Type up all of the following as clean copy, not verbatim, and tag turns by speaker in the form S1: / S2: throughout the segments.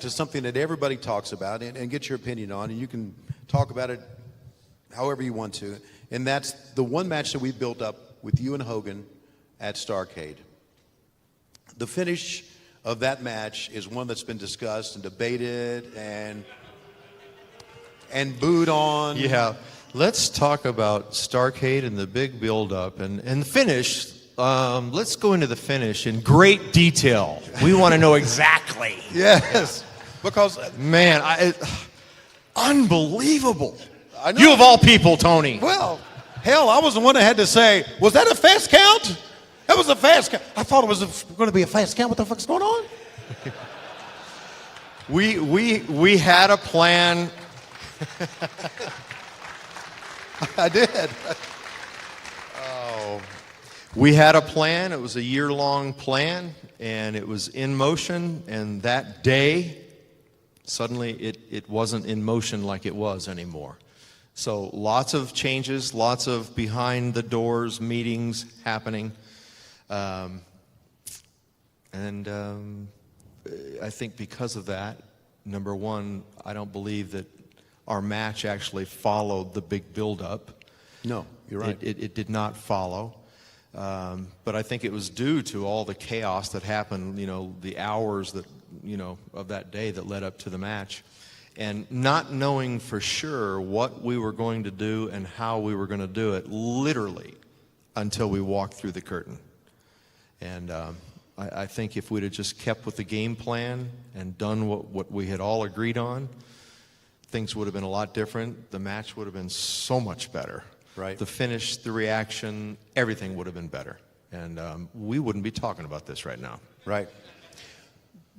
S1: to something that everybody talks about and get your opinion on, and you can talk about it however you want to, and that's the one match that we built up with you and Hogan at Starrcade. The finish of that match is one that's been discussed and debated and booed on.
S2: Yeah, let's talk about Starrcade and the big build-up and the finish. Let's go into the finish in great detail. We want to know exactly.
S1: Yes, because
S2: man, unbelievable.
S1: I know.
S2: You of all people, Tony.
S1: Well, hell, I was the one that had to say, was that a fast count? That was a fast count. I thought it was going to be a fast count. What the fuck's going on?
S2: We had a plan.
S1: I did.
S2: Oh, we had a plan. It was a year-long plan, and it was in motion. And that day, suddenly, it wasn't in motion like it was anymore. So lots of changes, lots of behind-the-doors meetings happening. I think because of that, number one, I don't believe that our match actually followed the big build-up.
S1: No, you're right.
S2: It did not follow. But I think it was due to all the chaos that happened, the hours that, of that day that led up to the match. And not knowing for sure what we were going to do and how we were going to do it, literally, until we walked through the curtain. And I think if we'd have just kept with the game plan and done what we had all agreed on, things would have been a lot different. The match would have been so much better.
S1: Right.
S2: The finish, the reaction, everything would have been better. And we wouldn't be talking about this right now.
S1: Right.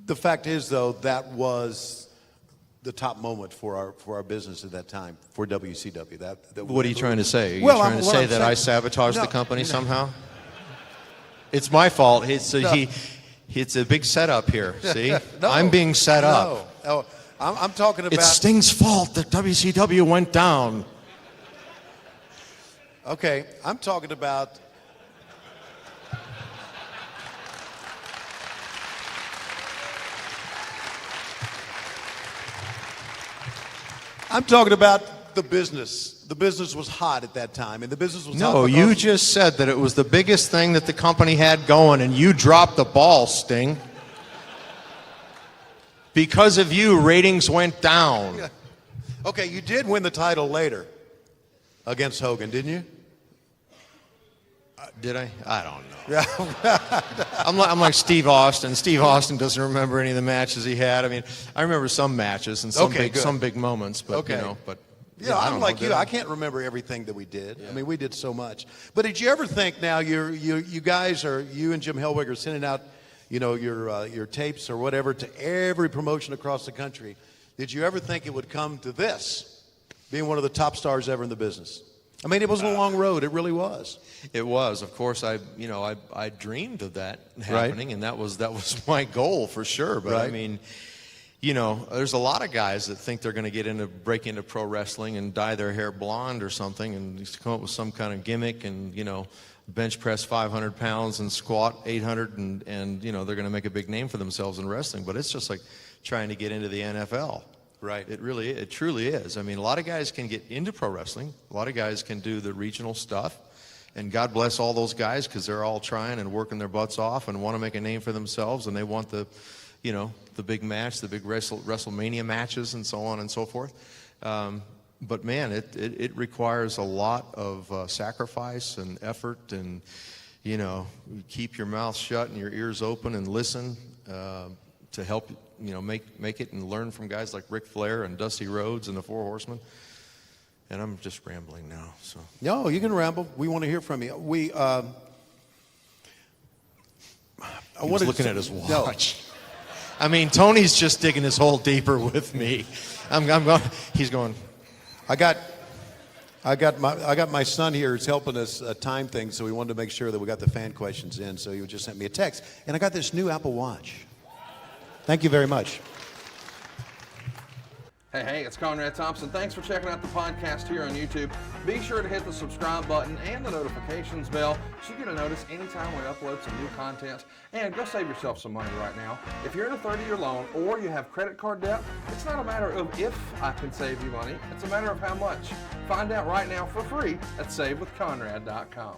S1: The fact is, though, that was the top moment for our business at that time, for WCW.
S2: What are you trying to say? Are you
S1: Well,
S2: trying to say that I sabotaged the company somehow? It's my fault. It's a big setup here, see?
S1: No,
S2: I'm being set up.
S1: No, I'm talking about...
S2: It's Sting's fault that WCW went down.
S1: Okay, I'm talking about... I'm talking about the business. The business was hot at that time, and the business was hot.
S2: No, you just said that it was the biggest thing that the company had going, and you dropped the ball, Sting. Because of you, ratings went down.
S1: Yeah. Okay, you did win the title later against Hogan, didn't you?
S2: Did I? I don't know.
S1: Yeah.
S2: I'm like Steve Austin. Steve Austin doesn't remember any of the matches he had. I mean, I remember some matches and some big moments, but but
S1: yeah,
S2: I don't
S1: I'm like
S2: know,
S1: you. I can't remember everything that we did. Yeah. I mean, we did so much. But did you ever think? Now you guys are you and Jim Hellwig are sending out, your tapes or whatever to every promotion across the country. Did you ever think it would come to this, being one of the top stars ever in the business? I mean, it was a long road. It really was.
S2: It was. Of course, I dreamed of that happening, right. And that was my goal for sure. But right. I mean, there's a lot of guys that think they're going to break into pro wrestling and dye their hair blonde or something, and come up with some kind of gimmick, and bench press 500 pounds and squat 800, and they're going to make a big name for themselves in wrestling. But it's just like trying to get into the NFL. Right. It truly is. I mean, a lot of guys can get into pro wrestling. A lot of guys can do the regional stuff. And God bless all those guys, because they're all trying and working their butts off and want to make a name for themselves, and they want the big match, the big WrestleMania matches and so on and so forth. But man, it requires a lot of sacrifice and effort, and keep your mouth shut and your ears open and listen to help make it and learn from guys like Ric Flair and Dusty Rhodes and the Four Horsemen. And I'm just rambling now. So
S1: no, you can ramble. We want to hear from you. He was looking
S2: at his watch. No. I mean, Tony's just digging his hole deeper with me. I'm going. He's going.
S1: I got my son here who's helping us time things, so we wanted to make sure that we got the fan questions in. So he just sent me a text, and I got this new Apple Watch. Thank you very much.
S3: Hey, it's Conrad Thompson. Thanks for checking out the podcast here on YouTube. Be sure to hit the subscribe button and the notifications bell so you get a notice anytime we upload some new content. And go save yourself some money right now. If you're in a 30-year loan or you have credit card debt, it's not a matter of if I can save you money. It's a matter of how much. Find out right now for free at SaveWithConrad.com.